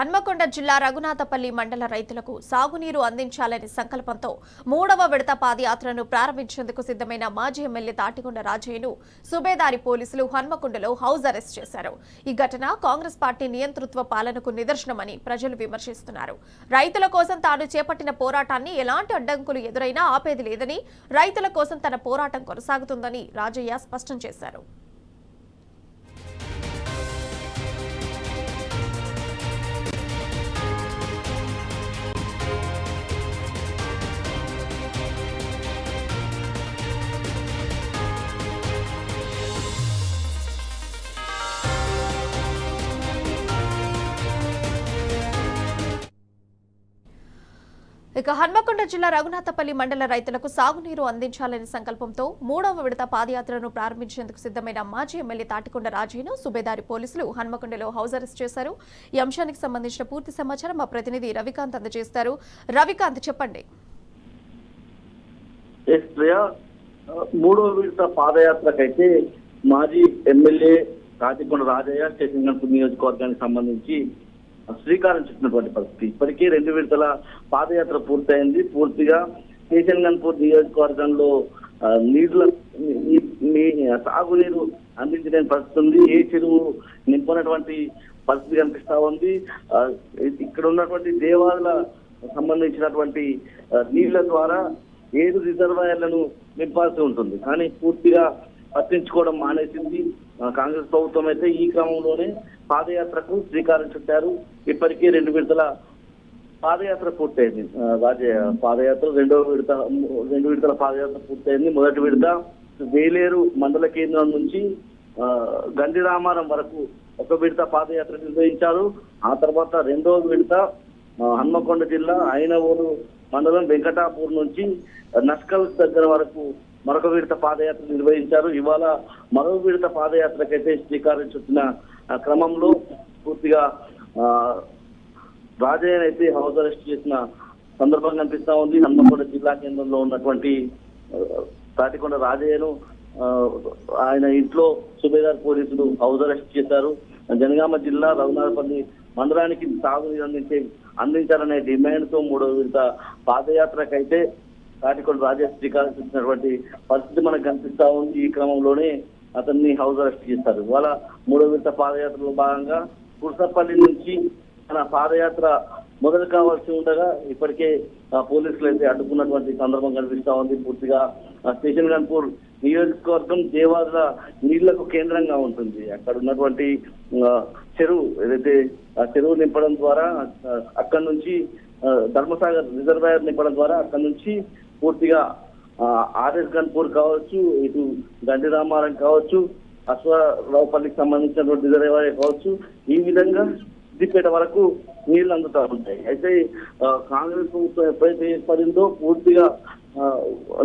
హన్మకొండ జిల్లా రఘునాథపల్లి మండల రైతులకు సాగునీరు అందించాలనే సంకల్పంతో 3వ విడత పాదయాత్రను ప్రారంభించేందుకు సిద్ధమైన మాజీ ఎమ్మెల్యే తాటికొండ రాజయ్యను సుబేదారి పోలీసులు హన్మకొండలో హౌస్ అరెస్ట్ చేశారు. ఈ ఘటన కాంగ్రెస్ పార్టీ నియంతృత్వ పాలనకు నిదర్శనమని ప్రజలు విమర్శిస్తున్నారు. రైతుల కోసం తాను చేపట్టిన పోరాటాన్ని ఎలాంటి అడ్డంకులు ఎదురైనా ఆపేది లేదని, రైతుల కోసం తన పోరాటం కొనసాగుతుందని రాజయ్య స్పష్టం చేశారు. ఇక హన్మకొండ జిల్లా రఘునాథపల్లి మండల రైతులకు సాగునీరు అందించాలనే సంకల్పంతో 3వ విడత పాదయాత్రను ప్రారంభించేందుకు సిద్ధమైన మాజీ ఎమ్మెల్యే తాటికొండ రాజయ్యను సుబేదారి పోలీసులు హన్మకొండలో హౌస్ అరెస్ట్ చేశారు. ఈ అంశానికి సంబంధించిన పూర్తి సమాచారం మా ప్రతినిధి రవికాంత్ అందజేస్తారు. రవికాంత్, చెప్పండి. 3వ విడత పాదయాత్రకైతే మాజీ ఎమ్మెల్యే తాటికొండ రాజయ్య స్టేషన్ గన్పూర్ నియోజకవర్గానికి సంబంధించి శ్రీకారం చుట్టినటువంటి పరిస్థితి. ఇప్పటికీ 2 విడతల పాదయాత్ర పూర్తయింది. పూర్తిగా స్టేషన్ గన్పూర్ నియోజకవర్గంలో సాగునీరు అందించలేని పరిస్థితి ఉంది. ఏ చెరువు నింపనటువంటి పరిస్థితి కనిపిస్తా ఉంది. ఇక్కడ ఉన్నటువంటి దేవాలయాల సంబంధించినటువంటి నీళ్ల ద్వారా 7 రిజర్వాయర్లను నింపాల్సి ఉంటుంది. కానీ పూర్తిగా పట్టించుకోవడం మానేసింది కాంగ్రెస్ ప్రభుత్వం. అయితే ఈ క్రమంలోనే పాదయాత్రకు శ్రీకారం చుట్టారు. ఇప్పటికే 2 విడతల పాదయాత్ర పూర్తయింది. పాదయాత్ర 2 విడతల పాదయాత్ర పూర్తయింది. మొదటి విడత వేలేరు మండల కేంద్రం నుంచి గండిరామారం వరకు 1 విడత పాదయాత్ర నిర్వహించారు. ఆ తర్వాత 2వ విడత హన్మకొండ జిల్లా ఐనవోలు మండలం వెంకటాపూర్ నుంచి నస్కల్ దగ్గర వరకు మరొక విడత పాదయాత్ర నిర్వహించారు. ఇవాళ మరో విడత పాదయాత్రకైతే శ్రీకారం చుట్టిన క్రమంలో పూర్తిగా రాజయ్యను అయితే హౌస్ అరెస్ట్ చేసిన సందర్భం కనిపిస్తా ఉంది. హన్మకొండ జిల్లా కేంద్రంలో ఉన్నటువంటి తాటికొండ రాజయ్యను ఆయన ఇంట్లో సుబేదార్ పోలీసులు హౌస్ అరెస్ట్ చేశారు. జనగామ జిల్లా రఘునాథపల్లి మండలానికి సాగునీరు అందించాలనే డిమాండ్ తో 3వ విడత పాదయాత్రకైతే తాటికొండ రాజయ్య శ్రీకారం చుట్టినటువంటి పరిస్థితి మనకు కనిపిస్తా ఉంది. ఈ క్రమంలోనే అతన్ని హౌస్ అరెస్ట్ చేశారు. ఇవాళ 3వ విడత పాదయాత్రలో భాగంగా కుర్సపల్లి నుంచి తన పాదయాత్ర మొదలు కావాల్సి ఉండగా ఇప్పటికే పోలీసులు అయితే అడ్డుకున్నటువంటి సందర్భం కనిపిస్తా ఉంది. పూర్తిగా స్టేషన్ గన్పూర్ నియోజకవర్గం దేవాదుల నీళ్లకు కేంద్రంగా ఉంటుంది. అక్కడ ఉన్నటువంటి చెరువు ఏదైతే చెరువు నింపడం ద్వారా అక్కడి నుంచి ధర్మసాగర్ రిజర్వాయర్ నింపడం ద్వారా అక్కడి నుంచి పూర్తిగా ఆర్ఎస్ గన్పూర్ కావచ్చు, ఇటు గండిరామారం కావచ్చు, అశ్వరావుపల్లికి సంబంధించినటువంటి రిజర్వాయర్ కావచ్చు, ఈ విధంగా సిద్దిపేట వరకు నీళ్లు అందుతూ ఉంటాయి. అయితే కాంగ్రెస్ ప్రభుత్వం ఎప్పుడైతే ఏర్పడిందో పూర్తిగా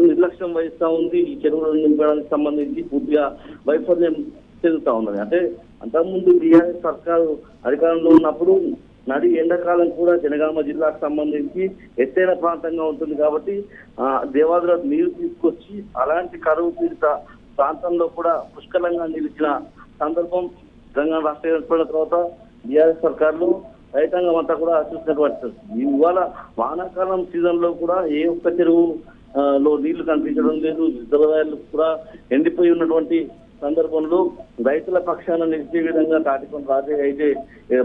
నిర్లక్ష్యం వహిస్తా ఉంది. ఈ చెరువులను నింపడానికి సంబంధించి పూర్తిగా వైఫల్యం చెందుతా ఉన్నది. అంటే అంతకుముందు టీఆర్ఎస్ సర్కారు అధికారంలో ఉన్నప్పుడు నడి ఎండాకాలం కూడా జనగామ జిల్లాకు సంబంధించి ఎత్తైన ప్రాంతంగా ఉంటుంది కాబట్టి దేవాదుల నీరు తీసుకొచ్చి అలాంటి కరువు పీడిత ప్రాంతంలో కూడా పుష్కలంగా నిలిచిన సందర్భం తెలంగాణ రాష్ట్రం ఏర్పడిన తర్వాత టీఆర్ఎస్ సర్కారులో రైతాంగం అంతా కూడా చూసినటువంటి ఇవాళ వానాకాలం సీజన్ లో కూడా ఏ ఒక్క చెరువు లో నీళ్లు కనిపించడం లేదు. రిజర్వాయర్లు కూడా ఎండిపోయి ఉన్నటువంటి సందర్భంలో రైతుల పక్షాన నిలిచే విధంగా తాటికొండ రాజయ్య అయితే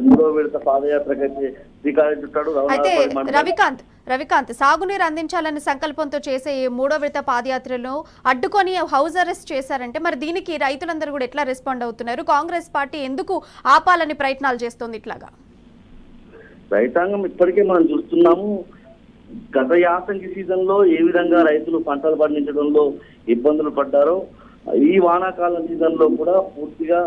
3వ విడత పాదయాత్రకైతే శ్రీకారం చుట్టాడు. రవికాంత్, సాగునీరు అందించాలనే సంకల్పంతో చేసే 3వ విడత పాదయాత్రలో అడ్డుకొని హౌస్ అరెస్ట్ చేశారంటే మరి దీనికి రైతులందరూ కూడా ఎట్లా రెస్పాండ్ అవుతున్నారు? కాంగ్రెస్ పార్టీ ఎందుకు ఆపాలని ప్రయత్నాలు చేస్తోంది? ఇట్లాగా రైతాంగం ఇప్పటికే మనం చూస్తున్నాము. గత యాసంగి సీజన్ లో ఏ విధంగా రైతులు పంటలు పండించడంలో ఇబ్బందులు పడ్డారో ఈ వానాకాలం సీజన్ లో కూడా పూర్తిగా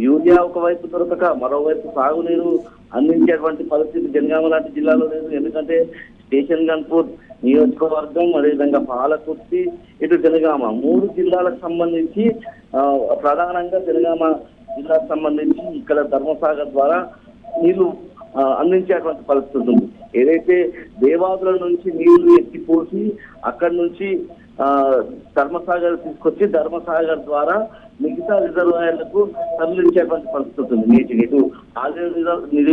యూరియా ఒకవైపు దొరకక మరోవైపు సాగునీరు అందించేటువంటి పరిస్థితి జనగామ లాంటి జిల్లాలో లేదు. ఎందుకంటే స్టేషన్ గన్పూర్ నియోజకవర్గం, అదేవిధంగా పాలకుర్తి, ఇటు జనగామ 3 జిల్లాలకు సంబంధించి ప్రధానంగా జనగామ జిల్లాకు సంబంధించి ఇక్కడ ధర్మసాగర్ ద్వారా నీళ్లు అందించేటువంటి పరిస్థితి ఉంది. ఏదైతే దేవాదుల నుంచి నీళ్లు ఎత్తిపోసి అక్కడి నుంచి ధర్మసాగర్ తీసుకొచ్చి ధర్మసాగర్ ద్వారా మిగతా రిజర్వాయర్లకు తరలించేటువంటి పరిస్థితి ఉంది. నీటిని ఇటు ఆలేరు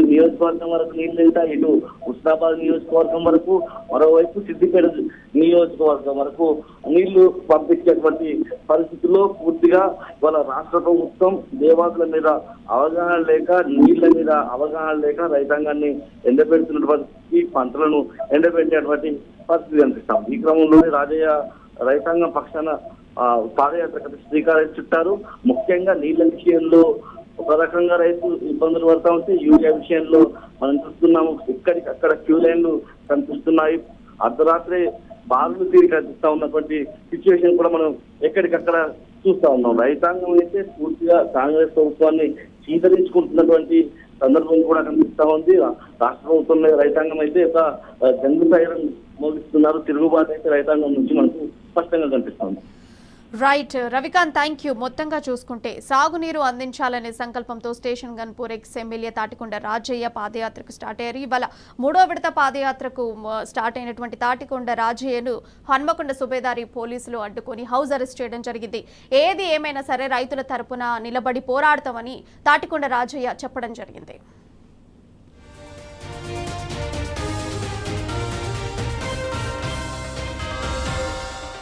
నియోజకవర్గం వరకు నీళ్ళు వెళ్తా, ఇటు హుస్నాబాద్ నియోజకవర్గం వరకు, మరోవైపు సిద్దిపేట నియోజకవర్గం వరకు నీళ్లు పంపించేటువంటి పరిస్థితుల్లో పూర్తిగా ఇవాళ రాష్ట్ర ప్రభుత్వం దేవాదుల మీద అవగాహన లేక, నీళ్ల మీద అవగాహన లేక రైతాంగాన్ని ఎండబెడుతున్నటువంటి పంటలను ఎండబెట్టేటువంటి పరిస్థితి కనిపిస్తాం. ఈ క్రమంలోనే రాజయ్య రైతాంగం పక్షాన పాదయాత్రకు శ్రీకారం చుట్టారు. ముఖ్యంగా నీళ్ల విషయంలో ఒక రకంగా రైతు ఇబ్బందులు పడతా ఉంటే, యూరియా విషయంలో మనం చూస్తున్నాము ఎక్కడికక్కడ క్యూ లైన్లు కనిపిస్తున్నాయి. అర్ధరాత్రి బారులు తీరి కనిపిస్తా ఉన్నటువంటి సిచ్యువేషన్ కూడా మనం ఎక్కడికక్కడ చూస్తా ఉన్నాం. రైతాంగం అయితే పూర్తిగా కాంగ్రెస్ ప్రభుత్వాన్ని చీదరించుకుంటున్నటువంటి సందర్భం కూడా కనిపిస్తా ఉంది. రాష్ట్ర ప్రభుత్వంలో రైతాంగం అయితే ఒక జంగు సైరం మోగిస్తున్నారు. తిరుగుబాటు అయితే రైతాంగం నుంచి మనకు స్పష్టంగా కనిపిస్తుంది. Right Ravikanth, thank you. మొత్తంగా చూసుకుంటే సాగునీరు అందించాలనే సంకల్పంతో station Ghanpur ex MLA Thatikonda Rajaiah పాదయాత్రకు స్టార్ట్ అయ్యారు. ఇవాళ 3వ విడత పాదయాత్రకు స్టార్ట్ అయినటువంటి తాటికొండ రాజయ్యను హన్మకొండ సుబేదారి పోలీసులు అడ్డుకొని హౌస్ అరెస్ట్ చేయడం జరిగింది. ఏది ఏమైనా సరే రైతుల తరపున నిలబడి పోరాడతామని తాటికొండ రాజయ్య చెప్పడం జరిగింది.